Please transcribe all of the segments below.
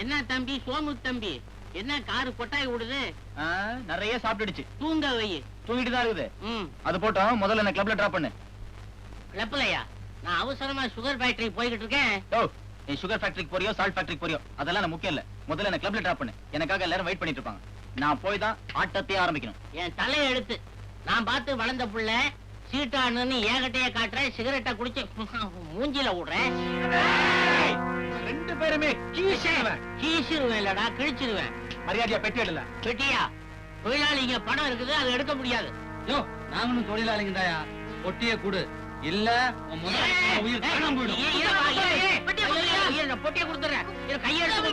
என்ன தம்பி சோமு தம்பி, என்ன காரு கொட்டாய் விடுது? நிறைய சாப்பிட்டுடுச்சு. தூங்க வை. தூங்கிட்டு தான் இருக்குது. அது போட்டோம், முதல்ல என்ன கிளப்ல டிராப் பண்ணு. கிளப்லயா? நான் அவசரமா சுகர் ஃபேக்டரி போய்கிட்டு இருக்கேன். ஓ, நீ சுகர் ஃபேக்டரிக்கு போறியோ சால்ட் ஃபேக்டரிக்கு போறியோ அதெல்லாம் எனக்கு முக்கியம் இல்ல. முதல்ல என்ன கிளப்ல டிராப் பண்ணு. எனக்காக எல்லாரும் வெயிட் பண்ணிட்டு இருப்பாங்க. நான் போய் தான் ஆட்டத்தையே ஆரம்பிக்கணும். என் தலையை எடுத்து நான் பார்த்து வளர்ந்த புள்ள சீட்டானு ஏகட்டைய காட்டுறேன், சிகரெட்டை குடிச்சு மூஞ்சில விடுறேன். ரெண்டு பேருமே கீசிருவேன் இல்லடா, கிழிச்சிருவேன். மரியாதையா பெட்டி எடுல. பெட்டியா? தொழிலாளிங்க பணம் இருக்குது, அதை எடுக்க முடியாது. யோ, நாங்களும் தொழிலாளிங்க தாயா. பொட்டியை கொடு, இல்ல உயிர் காணாம போயிடும். பொட்டியை கொடுத்துறேன், கையை எடுத்து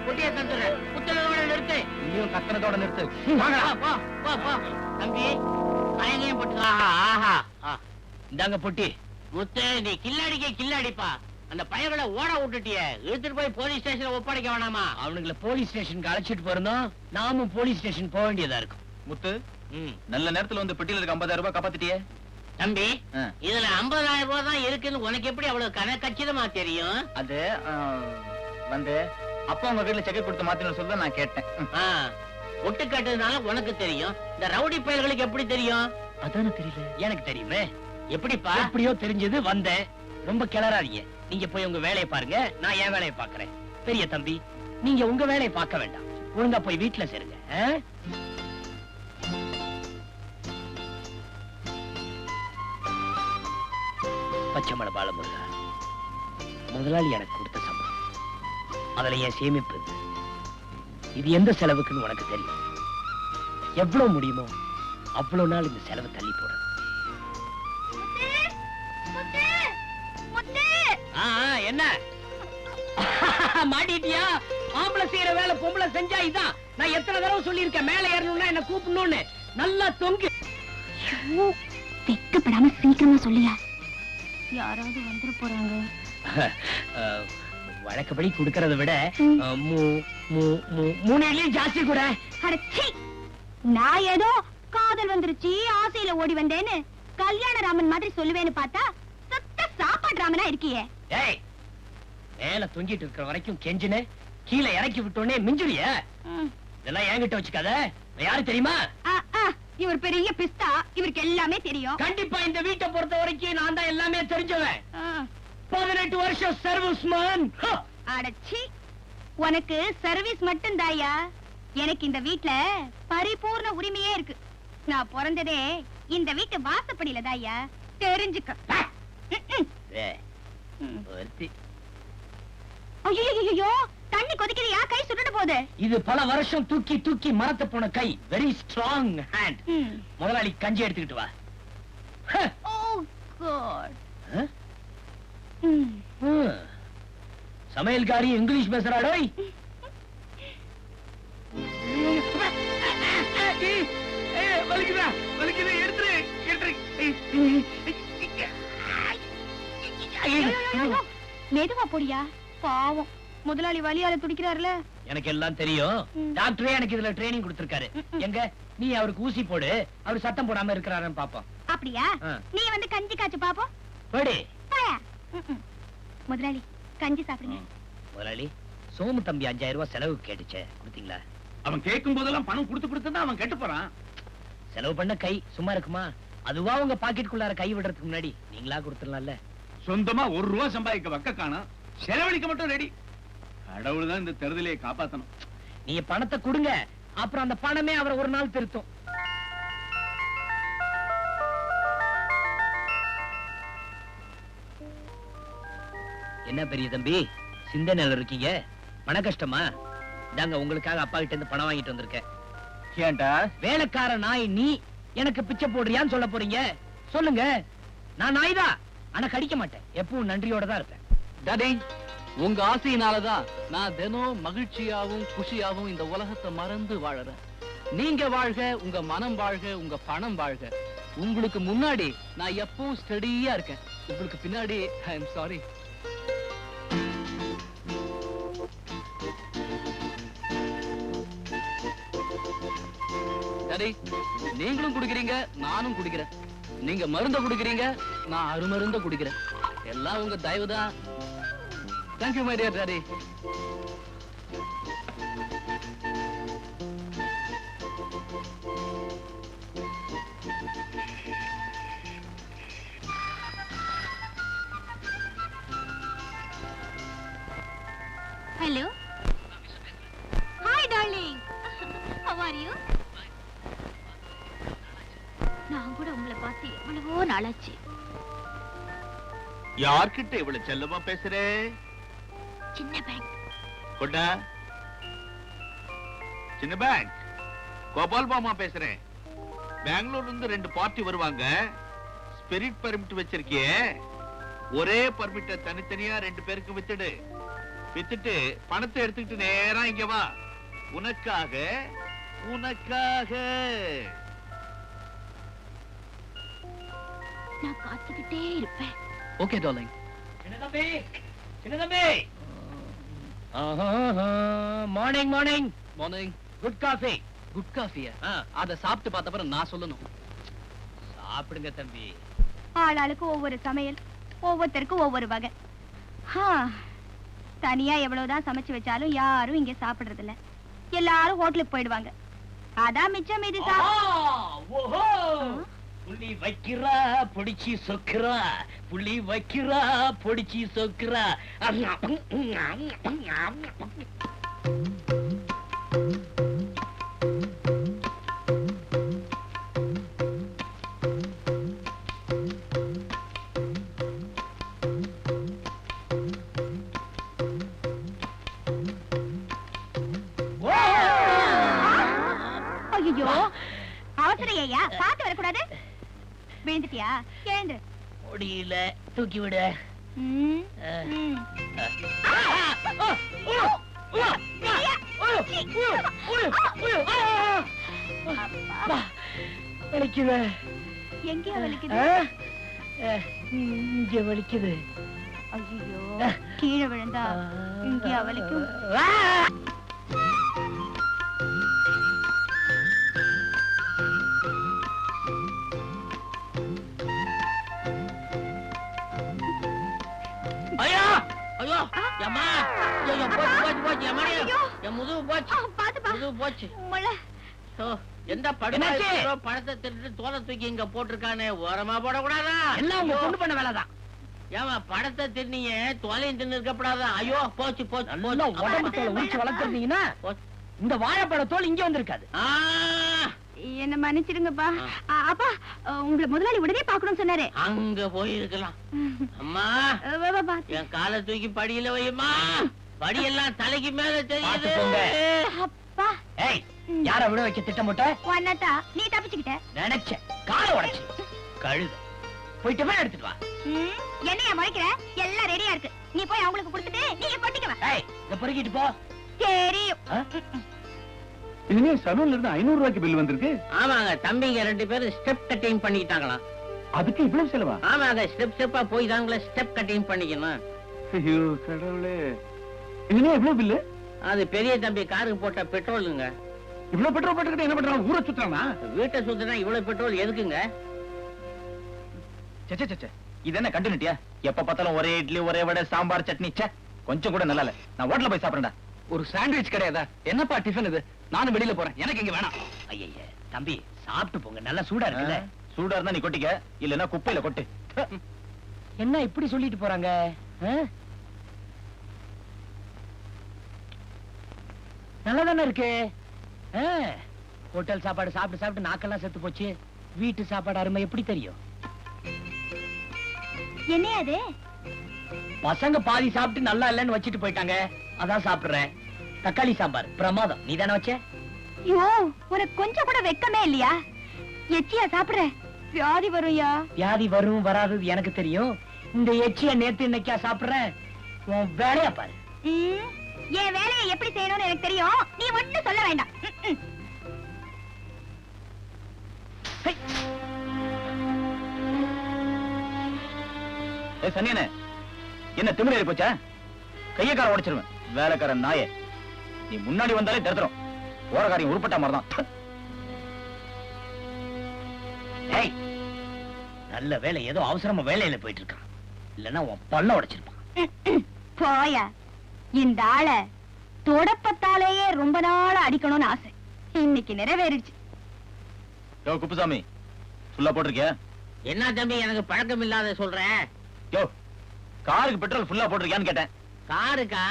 பொட்டியை தந்துடுறேன். புத்தகத்தோட நிறுத்து. நீயும் கத்தனத்தோட நிறுத்து. தம்பி கயங்கையும் போட்டு. இந்தாங்க பொட்டி. முத்து, நீ கில்லாடிக்க கில்லாடிப்பா. அந்த பையங்களை ஓட விட்டுட்டிய, இழுத்துட்டு போய் போலீஸ் ஸ்டேஷன்ல ஒப்படைக்க வேணாமா? அவனுங்களை போலீஸ் ஸ்டேஷனுக்கு அழைச்சிட்டு போறோம். நாமும் போலீஸ் ஸ்டேஷன் போக வேண்டியதா இருக்கும். முத்து, நல்ல நேரத்துல வந்து பெட்டியில இருக்க 50,000 ரூபாய் காப்பாத்திட்டியே. தம்பி, இதுல 50,000 ரூபாய் தான் இருக்குன்னு உனக்கு எப்படி அவ்வளவு கச்சிதமா தெரியும்? அது வந்து அப்பா உங்க வீட்டுல செக் கொடுத்து மாத்தினு சொல்ல நான் கேட்டேன். ஒட்டு கட்டுறதுனால உனக்கு தெரியும், இந்த ரவுடி பயல்களுக்கு எப்படி தெரியும்? அதானே தெரியல. எனக்கு தெரியுமே. எப்படிப்பா? எப்படியோ தெரிஞ்சது வந்தேன். ரொம்ப கிளறாதீங்க. நீங்க போய் உங்க வேலையை பாருங்க, நான் என் வேலையை பாக்குறேன். பெரிய தம்பி, நீங்க உங்க வேலையை பார்க்க வேண்டாம். ஒழுங்கா போய் வீட்டுல சேருங்க. பச்சைமலை பாலமுருகா, முதலாளி எனக்கு கொடுத்த சம்பளம், அதுல என் சேமிப்பு. இது எந்த செலவுக்குன்னு உனக்கு தெரியும். எவ்வளவு முடியுமோ அவ்வளவு நாள் இந்த செலவை தள்ளி போட. என்ன மாட்டிட்டியா? ஆம்பளை செய்யற வேலை பொம்பளை செஞ்சா இதான். நான் எத்தனை தடவை சொல்லியிருக்கேன், மேல ஏறணும்னா என்ன கூப்பிடணும்னு. நல்லா தொங்கு. வெக்கப்படாம சீக்கிரமா சொல்லியா, யாராவது வந்துட போறாங்க. வழக்கப்படி குடுக்கறத விட 3 ஜாஸ்தி கூட. நான் ஏதோ காதல் வந்துருச்சு ஆசையில ஓடி வந்தேன்னு கல்யாண ராமன் மாதிரி சொல்லுவேன்னு பார்த்தா சத்த சாப்பாடு ராமனா இருக்கியே. ஏய், மேல தொங்கிட்டு இருக்கிற வரைக்கும் கெஞ்சினே, கீழே இறக்கி விட்டோன்னே மிஞ்சுறிய. இதெல்லாம் என்கிட்ட வச்சுக்காத. யாரு தெரியுமா? இவர் பெரிய பிஸ்தா, இவருக்கு எல்லாமே தெரியும். கண்டிப்பா இந்த வீட்டை பொறுத்த வரைக்கும் நான் தான் எல்லாமே தெரிஞ்சவன். 18 வருஷம் சர்வீஸ்மேன். அடச்சி, உனக்கு சர்வீஸ் மட்டும் தாயா. எனக்கு இந்த வீட்ல பரிபூர்ண உரிமையே இருக்கு. நான் பிறந்ததே இந்த வீட்டு வாசப்படியில தாயா, தெரிஞ்சுக்க. ஐயோ, தண்ணி கொதிக்குது, கை சுட்டுட்டு போகுது. இது பல வருஷம் தூக்கி தூக்கி மரத்து போன கை. Very strong hand. முதலாளி கஞ்சி எடுத்துக்கிட்டு வா. ஓ காட். சமையல்காரி இங்கிலீஷ் பேசுறாடோய். வலிக்குதா? வலிக்குது, எடுத்துரு எடுத்துரு. மெதுவா போடியா, பாவம் முதலாளி வலியால துடிக்கிறாருல. எனக்கு எல்லாம் தெரியும். டாக்டரே எனக்கு இதுல ட்ரைனிங் கொடுத்திருக்காரு. எங்க நீ அவருக்கு ஊசி போடு, அவர் சத்தம் போடாம இருக்கிறாருன்னு பாப்போம். அப்படியா? நீ வந்து கஞ்சி காய்ச்சு பாப்போம். போடு. முதலாளி கஞ்சி சாப்பிடுங்க. முதலாளி, சோமு தம்பி 5000 ரூபாய் செலவு கேட்டுச்சே, கொடுத்தீங்களா? அவன் கேட்கும் போதெல்லாம் பணம் கொடுத்து அவன் கெட்டு போறான். செலவு பண்ண கை சும்மா இருக்குமா? அதுவா உங்க பாக்கெட்டுக்குள்ளார கை விடுறதுக்கு முன்னாடி நீங்களா கொடுத்துடலாம்ல. சொந்தமா 1 ரூபா சம்பாதிக்க வக்க காணோம், செலவழிக்க மட்டும் ரெடி. கடவுள் தான் இந்த தெருதலையை காப்பாத்தணும். நீங்க பணத்தை கொடுங்க, அப்புறம் அந்த பணமே அவரை ஒரு நாள் திருத்தும். என்ன பெரிய தம்பி, சிந்தனையில இருக்கீங்க? பண கஷ்டமா? தாங்க உங்களுக்காக அப்பா கிட்ட இருந்து பணம் வாங்கிட்டு வந்திருக்கேன். ஏன்டா வேலைக்கார நாய் நீ எனக்கு பிச்சை போடுறியான்னு சொல்ல போறீங்க? சொல்லுங்க. நான் நாய்தான், ஆனா கடிக்க மாட்டேன். எப்பவும் நன்றியோட தான் இருப்பேன். டாடி, உங்க ஆசையினாலதான் நான் தினம் மகிழ்ச்சியாவும் குஷியாவும் இந்த உலகத்தை மறந்து வாழறேன். நீங்க வாழ்க, உங்க மனம் வாழ்க, உங்க பணம் வாழ்க. உங்களுக்கு முன்னாடி நான் எப்பவும் ஸ்டடியா இருக்கேன், உங்களுக்கு பின்னாடி ஐ எம் சாரி. டாடி, நீங்களும் குடிக்கிறீங்க, நானும் குடிக்கிறேன். நீங்க மருந்த குடிக்கிறீங்க, நான் அருமருந்த குடிக்கிறேன். எல்லாம் உங்க தயவுதான். Thank you my dear daddy. Hello. Hi, darling. How are you? நான் கூட உங்களை பார்த்து எவ்வளவோ நாளாச்சு. யார்கிட்ட இவ்வளவு செல்லமா பேசுறே? சின்ன பேங்க். கொண்டா. சின்ன பேங்க். கோபால் மாமா பேசுறேன். பெங்களூர்ல இருந்து 2 பார்ட்டி வருவாங்க. ஸ்பிரிட் பர்மிட் வச்சிருக்கியே. ஒரே பர்மிட்ட தனித்தனியா 2 பேருக்கு வித்துடு. வித்துட்டு பணத்தை எடுத்துக்கிட்டு நேரா இங்க வா. உனக்காக உனக்காக. நான் காத்துக்கிட்டே இருப்பேன். Okay darling. Chinnathambi, Chinnathambi. Morning morning. Morning. Good coffee. Good காஃபியா? அத சாப்பிட்டு பார்த்த அப்புறம் நான் சொல்லணும். சாப்பிடுங்க தம்பி. ஆளாளுக்கு ஒவ்வொரு சமையல், ஒவ்வொருத்தருக்கும் ஒவ்வொரு வகை. தனியா எவ்வளவுதான் சமைச்சு வச்சாலும் யாரும் இங்க சாப்பிடுறது இல்ல. எல்லாரும் ஹோட்டலுக்கு போயிடுவாங்க. அதான் மிச்சம் மீதி ஓஹோ, புள்ளி வைக்கிறா பொடிச்சி சொக்குறா, புள்ளி வைக்கிறா பொடிச்சி சொக்குறா. ஐயோ, அவசரம் ஐயா, பார்த்து வரக்கூடாது. விழுந்துட்டியா? எழுந்து. முடியல, தூக்கி விடு. வலிக்குது. எங்கே வலிக்குது? இங்க வலிக்குது. ஐயோ, கீழே விழுந்தா இங்கே வலிக்கும். ஐயோ ஐயோ அம்மா, ஐயோ போச்சு போச்சு போச்சு அம்மா, என் முதுகு போச்சு, பாத்துப்பா. முதுகு போச்சு. முள்ள. எந்த படுமையோ பழத்தை திருட்டு தோலை தூக்கி இங்க போட்டிருக்கானே, ஓரமா போடக்கூடாதா? எல்லாம் உங்க பொண்ணு பண்ண வேலைதான். ஏமா படத்தை தின்னிய தோலையும் தின்னு இருக்கப்படாதா? ஐயோ போச்சு போச்சு. நல்லா உடம்பு தோலை ஊச்சி வளர்த்துருந்தீங்கன்னா இந்த வாழைப்பழ தோல் இங்க வந்திருக்காது. என்ன மன்னிச்சிடுங்கப்பா. அப்பா, உங்களை முதலாளி உடனே பாக்கணும்னு சொன்னாரு. அங்க போயிருக்கலாம். அம்மா, என் காலை தூக்கி படியில வையுமா. படியெல்லாம் தலைக்கு மேல தெரியுது. அப்பா, ஏய், யார விட வைக்க திட்டமிட்ட? ஒன்னதா நீ தப்பிச்சுக்கிட்ட. நினைச்ச காலை உடைச்சு கழுத. போயிட்டு போய் எடுத்துட்டு வா. என்னையா முறைக்கிற? எல்லாம் ரெடியா இருக்கு. நீ போய் அவங்களுக்கு கொடுத்துட்டு நீங்க கொட்டிக்க வா. ஏய், இத பொறுக்கிட்டு போ. தெரியும். இனிமே சலூன்ல இருந்து 500 ரூபாய்க்கு பில் வந்திருக்கு. ஆமாங்க, தம்பிங்க 2 பேரும் ஸ்டெப் கட்டிங் பண்ணிக்கிட்டாங்களாம். அதுக்கு இவ்வளவு செலவா? ஆமாங்க, ஸ்டெப் ஸ்டெப்பா போய் தாங்களே ஸ்டெப் கட்டிங் பண்ணிக்கணும். ஐயோ கடவுளே, இனிமே எவ்வளவு பில்லு? அது பெரிய தம்பி காருக்கு போட்ட பெட்ரோலுங்க. இவ்வளவு பெட்ரோல் போட்டுக்கிட்டு என்ன பண்றான்? ஊரை சுத்துறானா? வீட்டை சுத்தினா இவ்வளவு பெட்ரோல் எதுக்குங்க? இது என்ன கண்டினியூட்டியா? எப்ப பார்த்தாலும் ஒரே இட்லி, ஒரே வடை, சாம்பார், சட்னி. கொஞ்சம் கூட நல்லா இல்ல. நான் ஹோட்டல்ல போய் சாப்பிடுறேன்டா. ஒரு சாண்ட்விச் கிடையாதா? என்னப்பா டிஃபன் இது? நானும் வெளியில போறேன், எனக்கு இங்க வேணாம். ஐயா தம்பி, சாப்பிட்டு போங்க, நல்லா சூடா இருக்குல்ல. சூடா இருந்தா நீ கொட்டிக்க, இல்லன்னா குப்பையில கொட்டு. என்ன இப்படி சொல்லிட்டு போறாங்க? நல்லா தானே இருக்கு. ஹோட்டல் சாப்பாடு சாப்பிட்டு சாப்பிட்டு நாக்கெல்லாம் செத்து போச்சு. வீட்டு சாப்பாடு அருமை எப்படி தெரியும்? என்ன அது? பசங்க பாதி சாப்பிட்டு நல்லா இல்லன்னு வச்சிட்டு போயிட்டாங்க, அதான் சாப்பிடுறேன். தக்காளி சாம்பார் பிரமாதம். நீ தானே வச்ச? ஐயோ, உனக்கு கொஞ்சம் கூட வெக்கமே இல்லையா? எச்சியா சாப்பிடுற? வியாதி வரும்யா. வியாதி வரும் வராதது எனக்கு தெரியும். இந்த எச்சிய நேத்து இன்னைக்கா சாப்பிடுறேன். உன் வேலையா பாரு. என் வேலையை எப்படி செய்யணும்னு எனக்கு தெரியும். நீ ஒண்ணும் சொல்ல வேண்டாம். சனியனே, என்ன திமிரேறி போச்சா? கையக்கார உடைச்சிருவேன். வேலைக்காரன் நாயே, நீ முன்னாடி வந்தாலே தடுத்துரும். ஓரக்காரியம் உருப்பட்ட மாதிரிதான். ஏய், நல்ல வேலை, ஏதோ அவசரமா வேலையில போயிட்டு இருக்கான். இல்லன்னா உன் பல்ல உடைச்சிருப்பான். போயா, இந்த ஆளை தொடப்பத்தாலேயே ரொம்ப நாள் அடிக்கணும்னு ஆசை. இன்னைக்கு நிறைவேறிடுச்சு. யோ குப்புசாமி, ஃபுல்லா போட்டிருக்கியா? என்ன தம்பி எனக்கு பழக்கம் இல்லாத சொல்றேன்? யோ, காருக்கு பெட்ரோல் ஃபுல்லா போட்டிருக்கியான்னு கேட்டேன். காருக்கா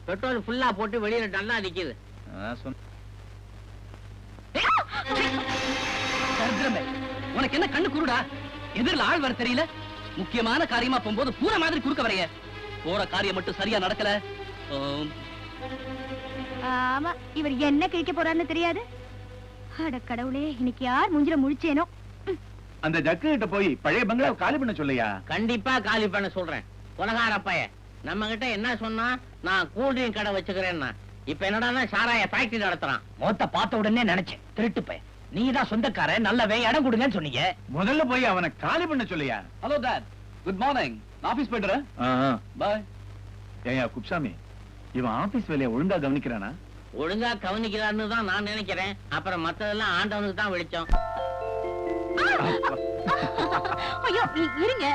பெட்ரோல் ஃபுல்லா போட்டு வெளியில நல்லா நிக்குது. உனக்கு என்ன கண்ணு குருடா? எதிரில் ஆள் வர தெரியல? முக்கியமான காரியமா போகும்போது பூரா மாதிரி குறுக்க வரைய. போற காரியம் மட்டும் சரியா நடக்கல. ஆமா, இவர் என்ன கிழிக்க போறாருன்னு தெரியாது. அட கடவுளே, இன்னைக்கு யார் மூஞ்சில முழிச்சேனோ. அந்த ஜக்கு கிட்ட போய் பழைய பங்களாவை காலி பண்ண சொல்லையா? கண்டிப்பா காலி பண்ண சொல்றேன். உலகார பைய நம்ம கிட்ட என்ன சொன்னா, நான் கூல்ட்ரிங்க் கடை வச்சுக்கிறேன்னா, இப்ப என்னடா சாராய ஃபேக்டரி நடத்துறான். மொத்த பார்த்த உடனே நினைச்சேன், திருட்டு பைய. நீதான் சொந்தக்கார, நல்லவே இடம் கொடுங்கன்னு சொன்னீங்க. முதல்ல போய் அவனை காலி பண்ண சொல்லையா? Hello dot, good morning. Office போயிடுறேன். பாய். ஏயா குப்சாமி, இவன் ஆபீஸ் வேலையை ஒழுங்கா கவனிக்கிறானா? ஒழுங்கா கவனிக்கிறான்னு தான் நான் நினைக்கிறேன். அப்புறம் மத்ததெல்லாம் ஆண்டவனுக்கு தான் வெளிச்சம். ஐயோ இருங்க,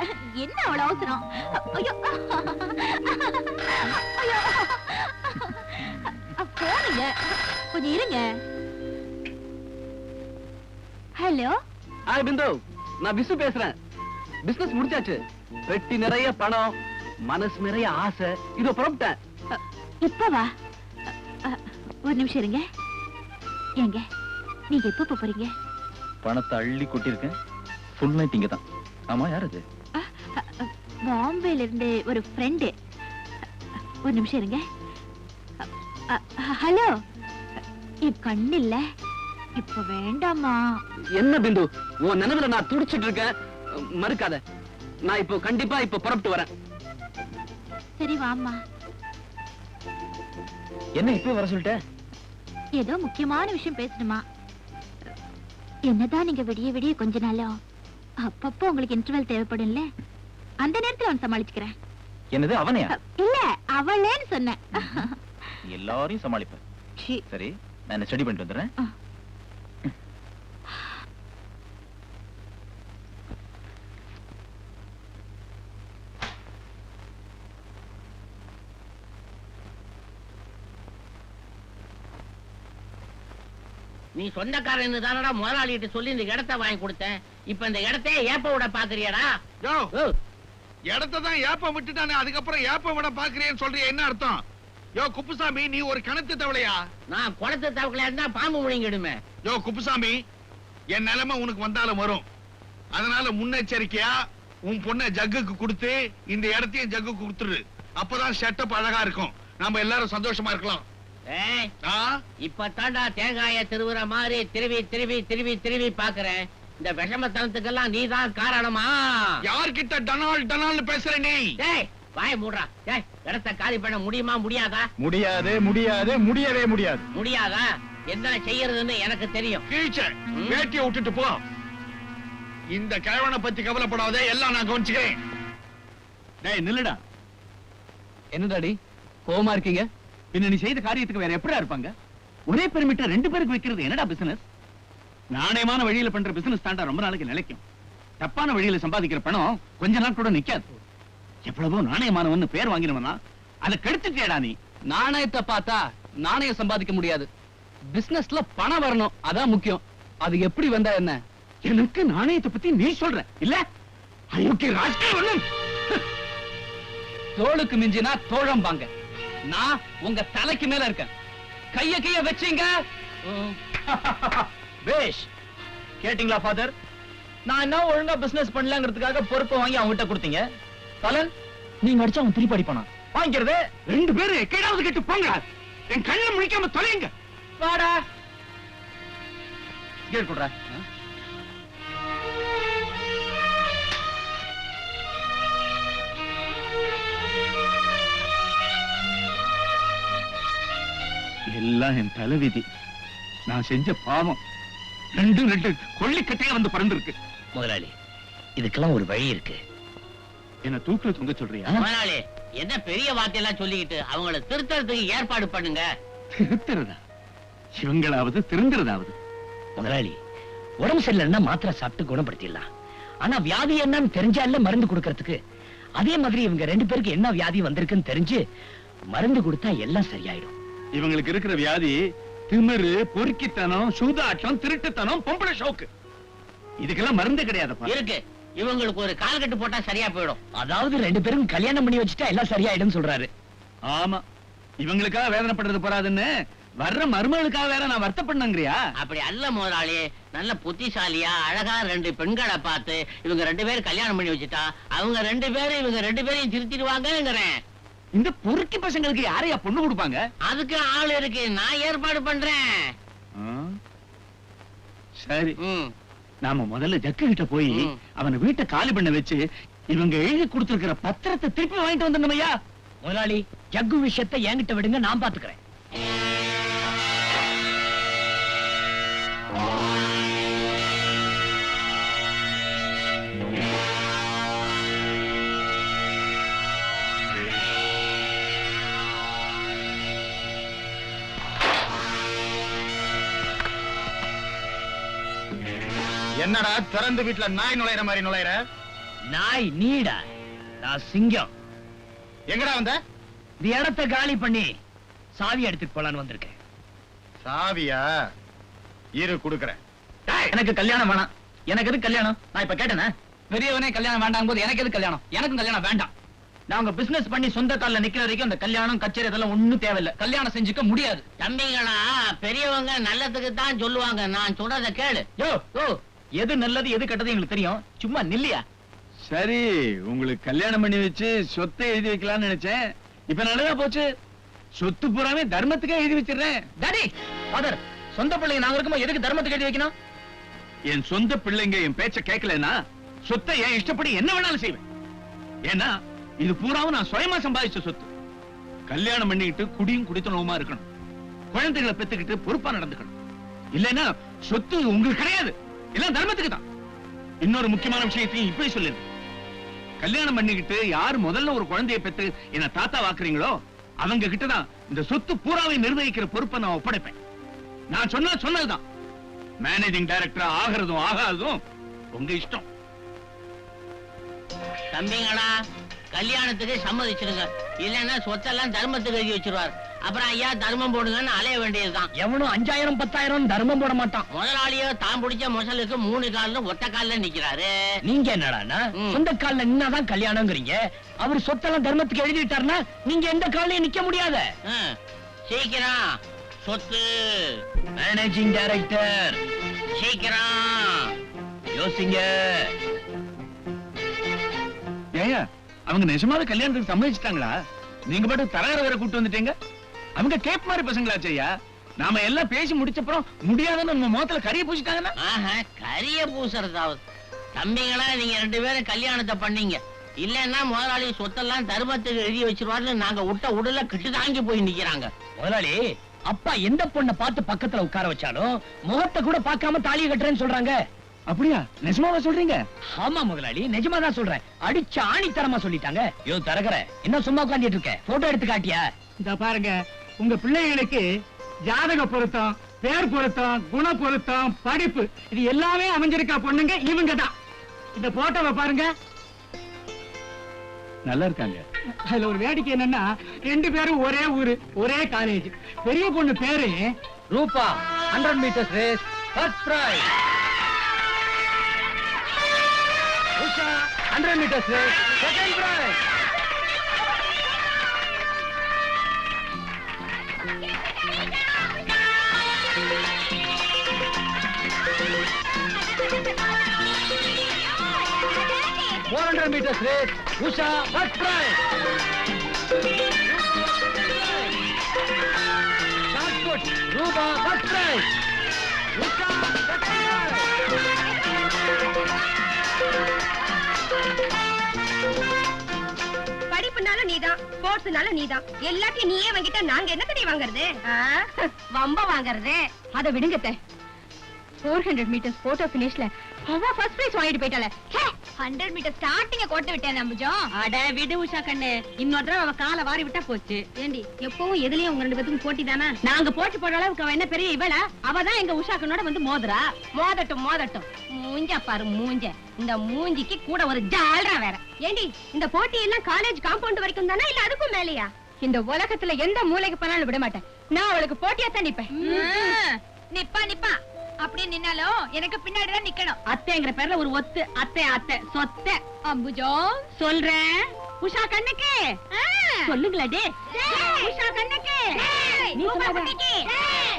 என்ன அவ்வளவு அவசரம்? ஐயோ ஐயோ, போறீங்க, கொஞ்சம் இருங்க. ஹலோ. ஹாய் பிந்து, நான் விசு பேசுறேன். பிசினஸ் முடிச்சாச்சு. பெட்டி நிறைய பணம், மனசு நிறைய ஆசை. இதோ புறப்பட்டேன். இப்பவா? ஒரு நிமிஷம் இருங்க. ஏங்க, நீங்க எப்ப போறீங்க? பணத்தை அள்ளி கொட்டிருக்கேன். ஃபுல் நைட் இங்க தான். ஆமா, யார் அது? பாம்பேல இருந்து ஒரு ஃப்ரெண்டு. ஒரு நிமிஷம் இருங்க. ஹலோ, என் கண்ணு இல்ல, இப்ப வேண்டாமா? என்ன பிந்து, உன் நினைவுல நான் துடிச்சிட்டு இருக்கேன். மறுக்காத. நான் இப்போ கண்டிப்பா இப்ப புறப்பட்டு வரேன். சரி வாமா. என்ன இப்ப வர சொல்லிட்ட? ஏதோ முக்கியமான விஷயம் பேசணுமா? என்னதான் நீங்க விடிய விடிய கொஞ்ச நாளோ அப்பப்போ உங்களுக்கு இன்டர்வல் தேவைப்படும்ல, அந்த நேரத்துல அவன் சமாளிச்சுக்கிறேன். என்னது அவனையா? இல்ல, அவளேன்னு சொன்னேன். எல்லாரையும் சமாளிப்பேன். சரி, நான் ஸ்டடி பண்ணிட்டு வந்துடுறேன். நீ சொந்தக்காரன்னு தானடா முதலாளிகிட்ட சொல்லி இந்த இடத்தை வாங்கி கொடுத்தேன். இப்ப இந்த இடத்தையே ஏப்ப விட பாக்குறியாடா? இடத்தை தான் ஏப்பம் விட்டுட்டானே, அதுக்கப்புறம் ஏப்பம் விட பாக்குறேன்னு சொல்றிய, என்ன அர்த்தம்? யோ குப்புசாமி, நீ ஒரு கணத்து தவளையா? நான் குளத்து தவக்கலையா இருந்தா பாம்பு முழுங்கிடுமே. யோ குப்புசாமி, என் நிலைமை உனக்கு வந்தாலும் வரும். அதனால முன்னெச்சரிக்கையா உன் பொண்ணை ஜக்குக்கு கொடுத்து இந்த இடத்தையும் ஜக்குக்கு கொடுத்துரு. அப்பதான் செட்டப் அழகா இருக்கும், நாம எல்லாரும் சந்தோஷமா இருக்கலாம். இப்ப தாண்டா தேங்காய திருவுற மாதிரி திருவி திருவி திருவி திருவி பாக்குறேன். இந்த விஷமத்தனத்துக்கெல்லாம் நீதான் காரணமா? யார்கிட்ட டனால் டனால் பேசுற நீ? வாய மூடுறா. இடத்தை காலி பண்ண முடியுமா முடியாதா? முடியாது, முடியாது, முடியவே முடியாது. முடியாதா? என்ன செய்யறதுன்னு எனக்கு தெரியும். கீழ்ச்ச வேட்டியை விட்டுட்டு போ. இந்த கிழவனை பத்தி கவலைப்படாதே, எல்லாம் நான் கவனிச்சுக்கிறேன். டேய் நில்லுடா. என்ன டாடி கோவமா இருக்கீங்க? பின்ன நீ செய்த காரியத்துக்கு வேற எப்படியா இருப்பாங்க? ஒரே பெர்மிட்டர் ரெண்டு பேருக்கு வைக்கிறது என்னடா பிசினஸ்? நாணயமான வழியில பண்ற பிசினஸ் தாண்டா ரொம்ப நாளைக்கு நிலைக்கும். தப்பான வழியில சம்பாதிக்கிற பணம் கொஞ்ச நாள் கூட நிக்காது. எவ்வளவோ நாணயமானவன்னு பேர் வாங்கினவனா அதை கெடுத்துட்டேடா நீ. நாணயத்தை பார்த்தா நாணயம் சம்பாதிக்க முடியாது. பிசினஸ்ல பணம் வரணும், அதான் முக்கியம். அது எப்படி வந்தா என்ன? எனக்கு நாணயத்தை பத்தி நீ சொல்ற இல்ல? அயோக்கிய ராஜ்கீய தோளுக்கு மிஞ்சினா தோழம்பாங்க. நான் உங்க தலைக்கு மேல இருக்கேன். கைய வச்சீங்க. பேஷ். கேட்டிங்களா ஃபாதர்? நான் என்ன ஒழுங்கா பிசினஸ் பண்ணலங்கிறதுக்காக பொறுப்பை வாங்கி அவங்ககிட்ட கொடுத்தீங்க. பலன் நீங்க அடிச்சா அவன் திருப்பி அடிப்பானா? வாங்கிறது ரெண்டு பேரும் எக்கேடாவது கேட்டு போங்க. என் கண்ணை முடிக்காம தொலைங்க. வாடா கேட்குறா. எல்லாம் என் தலைவிதி. நான் செஞ்ச பாவம். ரெண்டு கொள்ளிக்கட்டையா வந்து பறந்துருக்கு. முதலாளி, இதுக்கெல்லாம் ஒரு வழி இருக்கு. என்ன தூக்கில தொங்க சொல்றியா? முதலாளி, என்ன பெரிய வார்த்தையெல்லாம் சொல்லிக்கிட்டு அவங்களை திருத்தறதுக்கு ஏற்பாடு பண்ணுங்க. திருத்துறதா? இவங்களாவது திருந்துறதாவது? முதலாளி, உடம்பு சரியில்லைன்னா மாத்திரை சாப்பிட்டு குணப்படுத்திடலாம். ஆனா வியாதி என்னன்னு தெரிஞ்சால மருந்து கொடுக்கறதுக்கு அதே மாதிரி இவங்க 2 பேருக்கு என்ன வியாதி வந்திருக்குன்னு தெரிஞ்சு மருந்து கொடுத்தா எல்லாம் சரியாயிடும். இவங்களுக்கு இருக்கிற வியாதி திமிரு, பொறுக்கித்தனம், சூதாட்டம், திருட்டுத்தனம், பொம்பளை ஷோக்கு. இதுக்கெல்லாம் மருந்து கிடையாதுப்பா. இருக்கு. இவங்களுக்கு ஒரு கால் கட்டு போட்டா சரியா போயிடும். அதாவது 2 பேரும் கல்யாணம் பண்ணி வச்சுட்டா எல்லாம் சரியாயிடும் சொல்றாரு. ஆமா, இவங்களுக்காக வேதனைப்படுறது போறாதுன்னு வர்ற மருமகளுக்காக வேற நான் வருத்தப்படணுங்கிறியா? அப்படி அல்ல முதலாளி, நல்ல புத்திசாலியா அழகா 2 பெண்களை பார்த்து இவங்க 2 பேரும் கல்யாணம் பண்ணி வச்சுட்டா அவங்க 2 பேரும் இவங்க 2 பேரையும் திருத்திடுவாங்கங்கிறேன். இந்த பொறுக்கி பசங்களுக்கு யாரையா பொண்ணு கொடுப்பாங்க? அதுக்கு ஆள் இருக்கு, நான் ஏற்பாடு பண்றேன். சரி, ம். நாம முதல்ல ஜக்கு கிட்ட போய் அவனை வீட்டை காலி பண்ண வச்சு இவங்க எழுதி கொடுத்திருக்கிற பத்திரத்தை திருப்பி வாங்கிட்டு வந்துடணுமையா? முதலாளி, ஜக்கு விஷயத்தை என்கிட்ட விடுங்க, நான் பாத்துக்கிறேன். என்னடா திறந்து வீட்டுல நாய் நுழையிற மாதிரி நுழையிற? நாய் நீடா, நான் சிங்கம். எங்கடா வந்த? இந்த இடத்தை காலி பண்ணி சாவி எடுத்துட்டு போலான்னு வந்திருக்கேன். சாவியா? இரு குடுக்கறேன். எனக்கு கல்யாணம் வேணாம். எனக்கு எது கல்யாணம்? நான் இப்ப கேட்டேனே, பெரியவனே கல்யாணம் வேண்டாம் போது எனக்கு எது கல்யாணம்? எனக்கும் கல்யாணம் வேண்டாம். நாங்க பிசினஸ் பண்ணி சொந்த கால்ல நிக்கிற வரைக்கும் அந்த கல்யாணம் கச்சேரி அதெல்லாம் ஒண்ணும் தேவையில்லை. கல்யாணம் செஞ்சுக்க முடியாது. தம்பிங்களா, பெரியவங்க நல்லதுக்கு தான் சொல்லுவாங்க, நான் சொல்றத கேளு. யோ யோ, எது நல்லது எது கெட்டது எங்களுக்கு தெரியும். சும்மா நில்லையா? சரி, உங்களுக்கு கல்யாணம் பண்ணி வச்சு சொத்தை எழுதி வைக்கலாம்னு நினைச்சேன். இப்ப நல்லதா போச்சு. சொத்து பூராமே தர்மத்துக்கே எழுதி வச்சிடுறேன். டாடி, ஃபாதர், சொந்த பிள்ளைங்க நாங்க இருக்கும்போது எதுக்கு தர்மத்துக்கு எழுதி வைக்கணும்? என் சொந்த பிள்ளைங்க என் பேச்ச கேட்கலன்னா சொத்தை என் இஷ்டப்படி என்ன வேணாலும் செய்வேன். ஏன்னா இது பூராவும் நான் சுயமா சம்பாதிச்ச சொத்து. கல்யாணம் பண்ணிக்கிட்டு குடியும் குடித்தனவுமா இருக்கணும், குழந்தைகளை பெத்துக்கிட்டு பொறுப்பா நடந்துக்கணும். இல்லைன்னா சொத்து உங்களுக்கு கிடையாது, எல்லாம் தர்மத்துக்கு தான். இன்னொரு முக்கியமான விஷயத்தையும் இப்படி சொல்லிடு. கல்யாணம் பண்ணிக்கிட்டு யார் முதல்ல ஒரு குழந்தையை பெத்து என்ன தாத்தா வாக்குறீங்களோ அவங்க கிட்டதான் இந்த சொத்து பூராவை நிர்வகிக்கிற பொறுப்பை நான் ஒப்படைப்பேன். நான் சொன்னதுதான். மேனேஜிங் டைரக்டர் ஆகிறதும் ஆகாததும் உங்க இஷ்டம். தம்பிங்களா, கல்யாணத்துக்கு சம்மதிச்சிருங்க, இல்லன்னா சொத்தெல்லாம் தர்மத்துக்கு எழுதி வச்சிருவார். அப்புறம் ஐயா தர்மம் போடுங்கன்னு அலைய வேண்டியதுதான். எவனும் 5000 10,000 தர்மம் போட மாட்டான். முதலாளியோ தான் பிடிச்ச மொசலுக்கு 3 கால்ல ஒத்த கால்ல நிக்கிறாரு. நீங்க என்னடானா சொந்த கால்ல நின்னாதான் கல்யாணம்ங்கறீங்க. அவர் சொத்தெல்லாம் தர்மத்துக்கு எழுதிட்டாருன்னா நீங்க எந்த காலையும் நிக்க முடியாத. சீக்கிரம் சொத்து. மேனேஜிங் டைரக்டர், சீக்கிரம் யோசிங்க. ஏயா, அவங்க நிஜமாவே கல்யாணத்துக்கு சம்மதிச்சிட்டாங்களா? நீங்க பாட்டு தரகர வேற கூட்டு வந்துட்டீங்க. அவங்க கேப் மாதிரி பசங்களாச்சையா. நாம எல்லாம் பேசி முடிச்சப்புறம் முடியாதுன்னு நம்ம முகத்துல கரிய பூசிட்டாங்கன்னா? கரிய பூசறதாவது. தம்பிங்களா, நீங்க 2 பேரும் கல்யாணத்தை பண்ணீங்க, இல்லன்னா முதலாளி சொத்தெல்லாம் தர்மத்துக்கு எழுதி வச்சிருவாரு. நாங்க விட்ட உடல கிட்டு தாங்கி போய் நிக்கிறாங்க. முதலாளி, அப்பா எந்த பொண்ணை பார்த்து பக்கத்துல உட்கார வச்சாலும் முகத்தை கூட பார்க்காம தாலியை கட்டுறேன்னு சொல்றாங்க. அப்படியா? நிஜமாவா சொல்றீங்க? ஆமா முதலாளி, நிஜமா தான் சொல்றேன். அடிச்ச ஆணித்தரமா சொல்லிட்டாங்க. யோ தரகற, என்ன சும்மா உட்கார்ந்துட்டு இருக்க? போட்டோ எடுத்து காட்டியா? இந்த பாருங்க, உங்க பிள்ளைகளுக்கு ஜாதக பொருத்தம், பேர் பொருத்தம், குண பொருத்தம், படிப்பு, இது எல்லாமே அமைஞ்சிருக்கா பொண்ணுங்க இவங்க தான். இந்த போட்டோவை பாருங்க. நல்லா இருக்காங்க. அதுல ஒரு வேடிக்கை என்னன்னா, 2 பேரும் ஒரே ஊரு, ஒரே காலேஜ். பெரிய பொண்ணு பேரு Rupa, 100 meters race first prize. Usha, 100 meters race second prize. meters race, Usha first prize. Shot put, Ruba first prize. Usha second prize. படிப்புனாலும் நீதான், ஸ்போர்ட்ஸ்னாலும் நீதான். எல்லாத்தையும் நீயே வாங்கிட்டா நாங்க என்ன தடவை வாங்குறது? வம்ப வாங்குறது. அத விடுங்கத்த. 400 மீட்டர்ஸ் போட்டோ பினிஷ்ல அவ ஃபர்ஸ்ட் பிரைஸ் வாங்கிட்டு போயிட்டாளே. 100 மீட்டர் ஸ்டார்டிங்க கோட்டை விட்டேன் அம்புஜம். அட விடு உஷா கண்ணு, இன்னொரு தடவை அவ காலை வாரி விட்டா போச்சு. ஏண்டி எப்பவும் எதுலயும் உங்க 2 பேத்துக்கும் போட்டி தானே? நாங்க போட்டி போடுற அளவுக்கு அவ என்ன பெரிய இவளா? அவதான் எங்க உஷா கண்ணோட வந்து மோதுறா. மோதட்டும் மோதட்டும். மூஞ்ச பாரு மூஞ்ச. இந்த மூஞ்சிக்கு கூட ஒரு ஜால்ரா வேற. ஏண்டி இந்த போட்டி எல்லாம் காலேஜ் காம்பவுண்ட் வரைக்கும் தானே இல்ல அதுக்கும் மேலயா? இந்த உலகத்துல எந்த மூலைக்கு போனாலும் விட மாட்டேன். நான் அவளுக்கு போட்டியா தான் நிப்பேன். நிப்பா நிப்பா. அப்படி நின்னாலும் எனக்கு பின்னாடி தான் நிக்கணும். அத்தைங்கிற பேர்ல ஒரு ஒத்து. அத்தை அத்தை சொத்தை. அம்புஜம் சொல்றேன் உஷா கண்ணுக்கு சொல்லுங்களா டே. உஷா கண்ணுக்கு நீ சொல்லாத.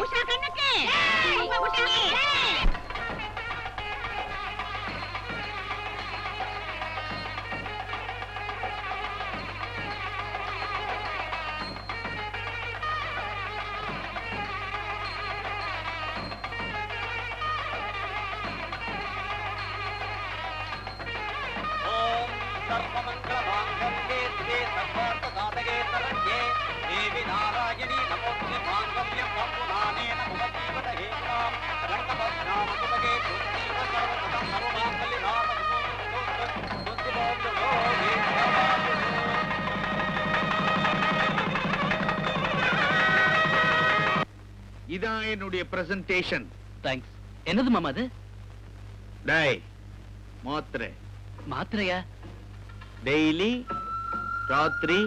உஷா கண்ணுக்கு இதான் என்னுடைய பிரசன்டேஷன். தேங்க்ஸ். என்னது மாமா அது? டேய் மாத்திரை. மாத்திரையா? டெய்லி ராத்திரி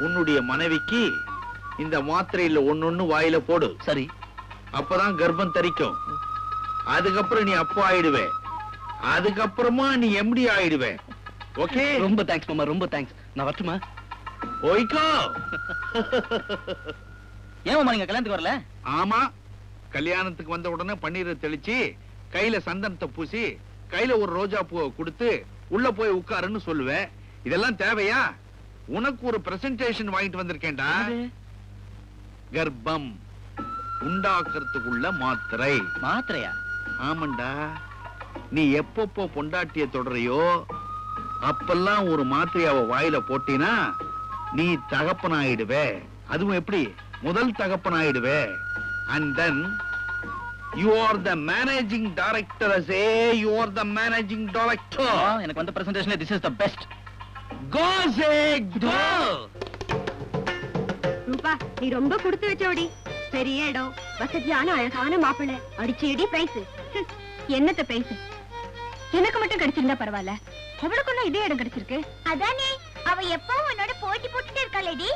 உன்னுடைய மனைவிக்கு இந்த மாத்திரையில ஒண்ணு வாயில போடு. சரி. அப்பதான் கர்ப்பம் தரிக்கும். அதுக்கப்புறம் நீ அப்பா ஆயிடுவே. அதுக்கப்புறமா நீ எம்டி ஆயிடுவே. ஓகே? ரொம்ப தேங்க்ஸ் மாமா, ரொம்ப தேங்க்ஸ். நான் வரட்டுமா? ஓய்கோ. ஏன் மாமா நீங்க கல்யாணத்துக்கு வரல? ஆமா, கல்யாணத்துக்கு வந்த உடனே பன்னீரை தெளிச்சு கையில சந்தனத்தை பூசி கையில ஒரு ரோஜா பூவை கொடுத்து உள்ள போய் உட்காருன்னு சொல்லுவேன். இதெல்லாம் தேவையா? உனக்கு ஒரு பிரசன்டேஷன் வாங்கிட்டு வந்திருக்கேன்டா. கர்ப்பம் உண்டாக்குறதுக்குள்ள மாத்திரை. மாத்திரையா? ஆமாண்டா. நீ எப்பப்போ பொண்டாட்டிய தொடரையோ அப்பெல்லாம் ஒரு மாத்திரையாவ வாயில போட்டினா நீ தகப்பனாயிடுவே. அதுவும் எப்படி? முதல் தகப்பனாயிடுவே. And then you are the managing director. You are the managing director. எனக்கு வந்த பிரசன்டேஷன்ல this is the best. Go say go. ரூபா நீ ரொம்ப கொடுத்து வச்சோடி. பெரிய இடம், வசதியான அழகான மாப்பிள்ளை, அடிச்சேடி பிரைஸ். என்னத்த பிரைஸ்? எனக்கு மட்டும் கிடைச்சிருந்தா பரவாயில்ல, அவளுக்குள்ள இதே இடம் கிடைச்சிருக்கு. அதானே அவ எப்பவும் உன்னோட போட்டி போட்டுட்டே இருக்காளேடி.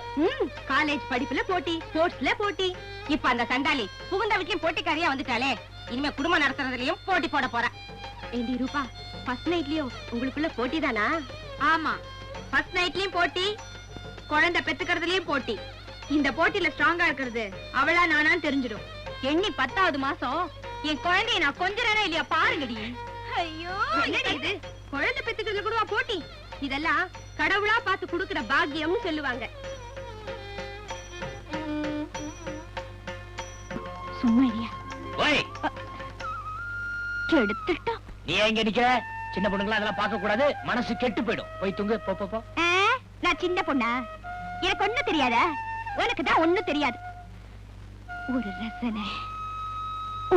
காலேஜ் படிப்புல போட்டி, ஸ்போர்ட்ஸ்ல போட்டி. இப்ப அந்த சண்டாளி புகுந்த வீட்லயும் போட்டிக்காரியா வந்துட்டாளே. இனிமே குடும்பம் நடத்துறதுலயும் போட்டி போட போறா. ஏண்டி ரூபா, ஃபர்ஸ்ட் நைட்லயும் உங்களுக்குள்ள போட்டி தானா? ஆமா, ஃபர்ஸ்ட் நைட்லயும் போட்டி, குழந்தை பெத்துக்கிறதுலயும் போட்டி. இந்த போட்டியில ஸ்ட்ராங்கா இருக்கிறது அவளா நானான்னு தெரிஞ்சிடும். எண்ணி 10வது மாசம் என் குழந்தைய நான் கொஞ்சறேனா இல்லையா பாருங்கடி. ஐயோ என்னடி இது, குழந்தை பெத்துக்கிறதுல கூடவா போட்டி? இதெல்லாம் கடவுளா பார்த்து கொடுக்கிற பாக்கியம்னு சொல்லுவாங்க. சும்மா இல்லையா? ஓய், எடுத்துட்டோம். நீ எங்க நிக்கிற? சின்ன பொண்ணுங்களா அதெல்லாம் பார்க்க கூடாது, மனசு கெட்டு போயிடும். போய் தூங்கு, போ போ போ. நான் சின்ன பொண்ணா? எனக்கு ஒண்ணும் தெரியாதா? உனக்கு தான் ஒண்ணும் தெரியாது. ஒரு ரசனை,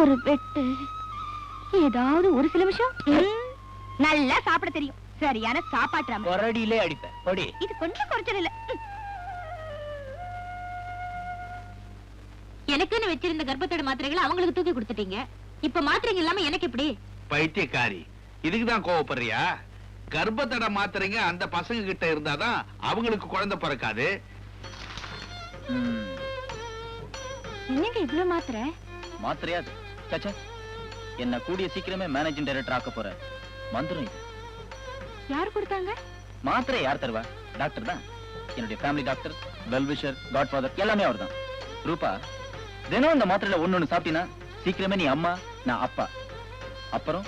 ஒரு வெட்டு, ஏதாவது ஒரு சில விஷயம் நல்லா சாப்பிட தெரியும். சரியான சாப்பாட்டு கொரடியிலே அடிப்பேன். பொடி. இது கொஞ்சம் குறைச்சல் இல்ல. எனக்குன்னு வச்சிருந்த கர்ப்பத்தோட மாத்திரைகளை அவங்களுக்கு தூக்கி கொடுத்துட்டீங்க. இப்ப மாத்திரைங்க இல்லாம எனக்கு எப்படி? பைத்தியக்காரி, இதுக்குதான் கோவப்படுறியா? கர்ப்பத்தட மாத்திரைங்க அந்த பசங்க கிட்ட இருந்தாதான் அவங்களுக்கு குழந்தை பிறக்காது. என்னங்க இவ்வளவு மாத்திரை? மாத்திரையா? சச்சா, என்ன கூடிய சீக்கிரமே மேனேஜிங் டைரக்டர் ஆக்க போற மந்திரம் இது. யார் கொடுத்தாங்க? மாத்திரை யார் தருவா? டாக்டர் தான். என்னுடைய ஃபேமிலி டாக்டர், வெல்விஷர், காட்ஃபாதர் எல்லாமே அவர் தான். ரூபா, தினம் இந்த மாத்திரையில ஒண்ணு சாப்பிட்டீங்கன்னா சீக்கிரமே நீ அம்மா, நான் அப்பா. அப்புறம்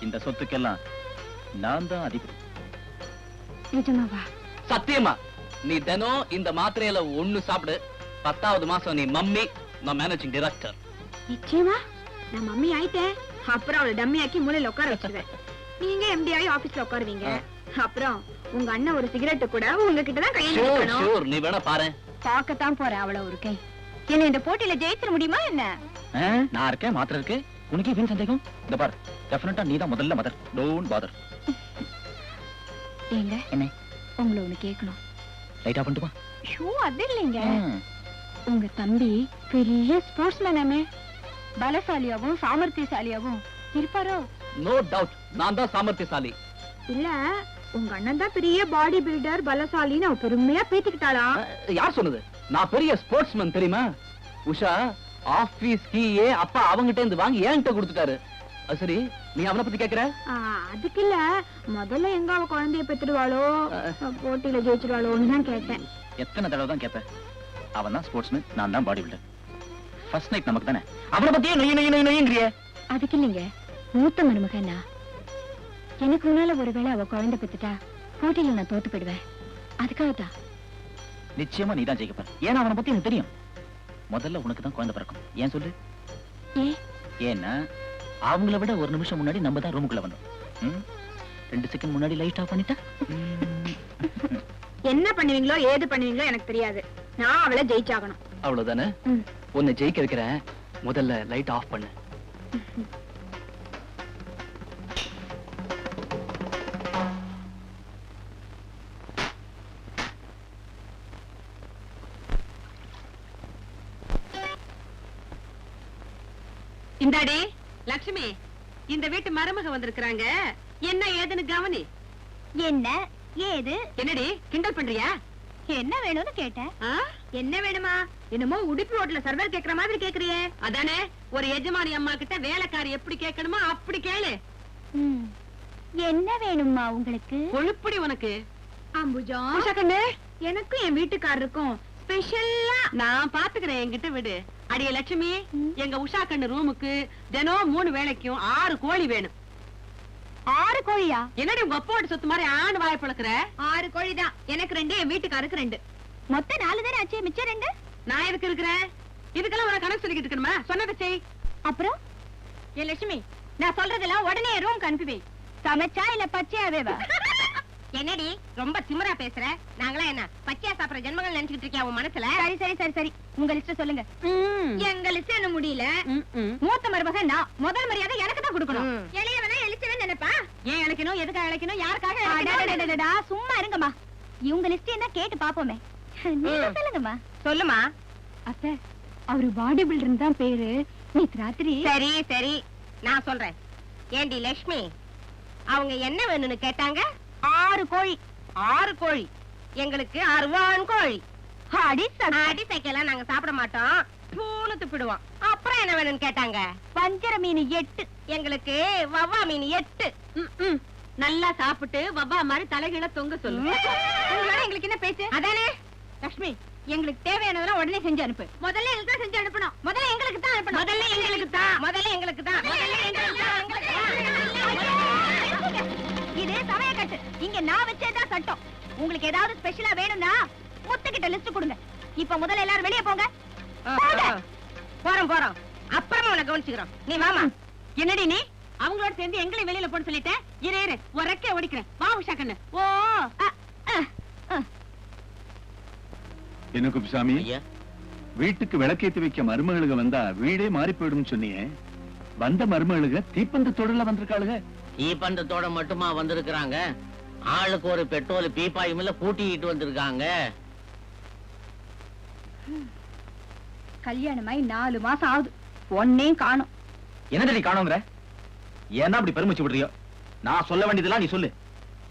இந்த சொத்துக்கெல்லாம் நான் தான் அதிபதி. நிஜமாவா? சத்தியமா. நீ தினம் இந்த மாத்திரையில ஒண்ணு சாப்பிடு. 10வது மாசம் நீ மம்மி, நான் மேனேஜிங் டைரக்டர். நிச்சயமா? நான் மம்மி ஆயிட்டேன். அப்புறம் அவளை டம்மி ஆக்கி மூலையில உட்கார வச்சிருவேன். நீங்க எம்டி ஆகி ஆபீஸ்ல உட்காருவீங்க. அப்புறம் உங்க அண்ணன் ஒரு சிகரெட் கூட உங்ககிட்ட தான் கையெழுத்து. ஷூர், நீ வேணா பாரு. பார்க்கத்தான் போறேன் அவள ஒரு கை. என்ன இந்த போட்டியில ஜெயிச்சிட முடியுமா என்ன? நான் இருக்கேன், மாத்திரை இருக்கு. உனக்கு வீண் சந்தேகம்? இந்த பார், டெஃபினட்டா நீ தான் முதல்ல மதர். Don't father. ஏங்க என்ன? உங்களை ஒண்ணு கேட்கணும். லைட்டா பண்ணிட்டுமா? ஷூ அது இல்லைங்க. உங்க தம்பி பெரிய ஸ்போர்ட்ஸ்மேனாமே, பலசாலியாவும் சாமர்த்தியசாலியாவும் இருப்பாரோ? நோ டவுட், நான் தான் சாமர்த்தியசாலி. இல்ல உங்க அண்ணன் தான் பெரிய பாடி பில்டர் பலசாலின்னு அவ பெருமையா பேத்திக்கிட்டாளா? யார் சொன்னது? நான் பெரிய ஸ்போர்ட்ஸ்மேன் தெரியுமா? உஷா ஆபீஸ் கீயே அப்பா அவங்கிட்ட இருந்து வாங்கி என்கிட்ட கொடுத்துட்டாரு. அது சரி, நீ அவனை பத்தி கேக்குற? அதுக்கு இல்ல, முதல்ல எங்க அவ குழந்தைய பெற்றுடுவாளோ போட்டியில ஜெயிச்சிருவாளோன்னு தான் கேட்டேன். எத்தனை தடவை தான் கேட்பேன்? அவன் தான் ஸ்போர்ட்ஸ்மேன், நான் தான் பாடி பில்டர். ஃபர்ஸ்ட் நைட் நமக்கு தானே. அவனை பத்தியே நொய்யங்கிறியே. அதுக்கு இல்லைங்க, மூத்த மருமகனா எனக்கு முன்னால ஒருவேளை அவ குழந்தை பெத்துட்டா போட்டியில நான் தோத்து போயிடுவேன். அதுக்காகத்தான். நிச்சயமா நீ தான் ஜெயிக்கப்ப. ஏன்னா அவனை பத்தி எனக்கு தெரியும். முதல்ல உனக்கு தான் குழந்தை பிறக்கும். ஏன் சொல்லு? ஏன்னா அவங்கள விட ஒரு நிமிஷம் முன்னாடி நம்ம தான் ரூமுக்குள்ள வந்தோம். 2 செகண்ட் முன்னாடி லைட் ஆஃப் பண்ணிட்டா என்ன பண்ணுவீங்களோ ஏது பண்ணுவீங்களோ எனக்கு தெரியாது. நான் அவளை ஜெயிச்சாகணும். அவ்வளவுதானே? உன்னை ஜெயிக்க வைக்கிறேன். முதல்ல லைட் ஆஃப் பண்ணு. இந்தாடி லட்சுமி, இந்த வீட்டு மருமக வந்திருக்காங்க. என்ன ஏதுன்னு கவனி. என்ன ஏது? என்னடி கிண்டல் பண்றியா? என்ன வேணும்னு கேட்டேன். என்ன வேணுமா? என்னமோ உடுப்பி ரோட்ல சர்வர் கேக்குற மாதிரி கேக்குறியே. அதானே, ஒரு எஜமானி அம்மா கிட்ட வேலைக்காரி எப்படி கேட்கணுமோ அப்படி கேளு. என்ன வேணுமா உங்களுக்கு? கொழுப்படி உனக்கு. அம்புஜா கண்ணு, எனக்கும் என் வீட்டுக்காரருக்கும் ஸ்பெஷலா நான் பாத்துக்கிறேன், என்கிட்ட விடு. அடிய லட்சுமி, எங்க உஷா கண்ணு ரூமுக்கு தினம் 3 வேளைக்கும் 6 கோழி வேணும். 6 கோழியா? என்னடி உங்க அப்பா சொத்து மாதிரி ஆண் வாய பழக்கிற? 6 கோழி தான். எனக்கு 2, என் வீட்டுக்காருக்கு 2. மொத்தம் 4 தானே ஆச்சு. மிச்சம் 2 நான் எதுக்கு இருக்கிறேன்? இதுக்கெல்லாம் ஒரு கணக்கு சொல்லிக்கிட்டு இருக்கணுமா? சொன்னதை செய். அப்புறம் ஏ லட்சுமி, நான் சொல்றதெல்லாம் உடனே ரூம்க்கு அனுப்பி. சமைச்சா இல்ல பச்சையாவேவா? என்னடி ரொம்ப திமிரா பேசுற? நாங்களா என்ன பச்சையா சாப்பிடுற ஜென்மங்கள் நினைச்சுக்கிட்டு இருக்கியா உன் மனசுல? சரி சரி சரி சரி, உங்க லிஸ்ட் சொல்லுங்க. எங்க லிஸ்ட் என்ன முடியல. மூத்த மருமகன் நான், முதல் மரியாதை எனக்கு தான் கொடுக்கணும். எளியவனா எலிச்சவன் நினைப்பா? ஏன் இழைக்கணும், எதுக்காக இழைக்கணும், யாருக்காக? சும்மா இருங்கம்மா, இவங்க லிஸ்ட் என்ன கேட்டு பாப்போமே. நீங்க சொல்லுங்கம்மா. சொல்லுமா. அத்தை, அவரு பாடி பில்டர் தான் பேரு. நேத்து ராத்திரி. சரி சரி, நான் சொல்றேன். ஏண்டி லட்சுமி, அவங்க என்ன வேணும்னு கேட்டாங்க? 6 கோழி. 6 கோழி? எங்களுக்கு 60 கோழி. அடி சைக்கெல்லாம் நாங்க சாப்பிட மாட்டோம், பூனு துப்பிடுவோம். அப்புறம் என்ன வேணும்னு கேட்டாங்க? வஞ்சர மீன் 8. எங்களுக்கு வவ்வா மீன் 8. நல்லா சாப்பிட்டு வவ்வா மாதிரி தலைகீழ தொங்க சொல்லு. எங்களுக்கு என்ன பேச்சு? அதானே லட்சுமி, எங்களுக்கு தேவையானதெல்லாம் உடனே செஞ்சு அனுப்பு. முதல்ல எங்களுக்கு தான் செஞ்சு அனுப்பணும். முதல்ல எங்களுக்கு தான் அனுப்பணும். முதல்ல எங்களுக்கு தான். இது சமய கட்டு. இங்க நான் வச்சேதான் சட்டம். உங்களுக்கு ஏதாவது ஸ்பெஷலா வேணும்னா முத்துக்கிட்ட லிஸ்ட் கொடுங்க. இப்ப முதல்ல எல்லாரும் வெளியே போங்க. போறோம். அப்புறமா உன்னை கவனிச்சுக்கிறோம். நீ வாமா. என்னடி நீ அவங்களோட சேர்ந்து எங்களை வெளியில போட சொல்லிட்டேன். இரு ஒரக்கே ஓடிக்கிறேன். வா உஷா கண்ணு. ஓ என்ன குப்புசாமி, வீட்டுக்கு விளக்கேத்தி வைக்க மருமகளுக வந்தா வீடே மாறி போயிடும் சொன்னியே. வந்த மருமகளுக தீப்பந்தத்தோட வந்திருக்காளுக. தீப்பந்தத்தோட மட்டுமா வந்திருக்கிறாங்க? ஆளுக்கு ஒரு பெட்ரோல் பீப்பாயுமில்ல கூட்டிட்டு வந்திருக்காங்க. கல்யாணமாய் 4 மாசம் ஆகுது, ஒன்னையும் காணும். என்னடி காணோங்கிற? ஏன்னா அப்படி பெருமிச்சு விடுறியோ? நான் சொல்ல வேண்டியதெல்லாம் நீ சொல்லு.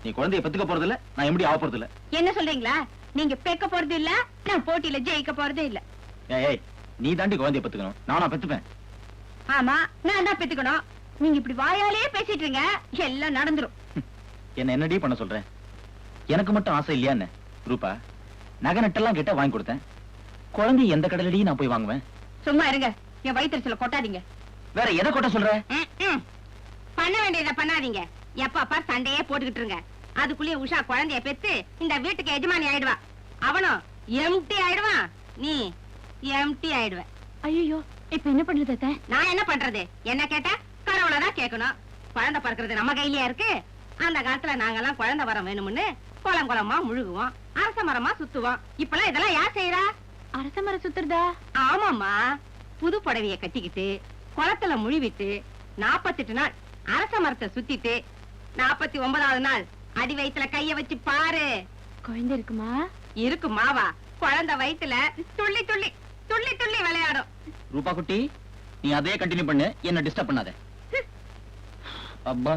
நீ குழந்தைய பெத்துக்க போறது இல்ல, நான் எப்படி ஆக போறது இல்ல. என்ன சொல்றீங்களா? நீங்க பெக்க போறது இல்ல, நான் போட்டியில ஜெயிக்க போறதே இல்ல. ஏய், நீ தாண்டி குழந்தைய பெத்துக்கணும், நானா பெத்துப்பேன். ஆமா, நான் தான் பெத்துக்கணும். நீங்க இப்படி வாயாலே பேசிட்டு இருங்க, எல்லாம் நடந்துரும். என்ன என்னடி பண்ண சொல்றேன்? எனக்கு மட்டும் ஆசை இல்லையா என்ன? ரூபா, நகை நட்டெல்லாம் கேட்டா வாங்கி கொடுத்தேன். குழந்தை எந்த கடலடியும் நான் போய் வாங்குவேன். சும்மா இருங்க, என் வயிற்றுல கொட்டாதீங்க. வேற எதை கொட்ட சொல்ற? பண்ண வேண்டியதை பண்ணாதீங்க. எப்ப பார் சண்டையே போட்டுக்கிட்டு இருங்க. அதுக்குள்ளேயே உஷா குழந்தைய பெத்து இந்த வீட்டுக்கு எஜமானி ஆயிடுவா. அவனும் எம்டி ஆயிடுவான், நீ எம்டி ஆயிடுவ. ஐயோ, இப்ப என்ன பண்றது? நான் என்ன பண்றது? என்ன கேட்டா கடவுளதான் கேட்கணும். குழந்தை பிறக்கிறது நம்ம கையிலயா இருக்கு? அந்த காலத்துல நாங்கெல்லாம் குழந்தை வரம் வேணும்னு குளமா முழுகுவோம், அரச மரமா சுத்துவோம். இப்பெல்லாம் இதெல்லாம் யார் செய்யறா? அரச மரம் சுத்துறதா? ஆமாமா, புது புடவைய கட்டிக்கிட்டு குளத்துல முழுவிட்டு 48 நாள் அரச மரத்தை சுத்திட்டு 49வது நாள் அடி வயித்துல கைய வச்சு பாரு. குழந்தை இருக்குமா? இருக்குமாவா? குழந்தை வயித்துல துள்ளி துள்ளி துள்ளி துள்ளி விளையாடும். ரூபா குட்டி, நீ அதே கண்டினியூ பண்ணு, என்ன டிஸ்டர்ப் பண்ணாத. அப்பா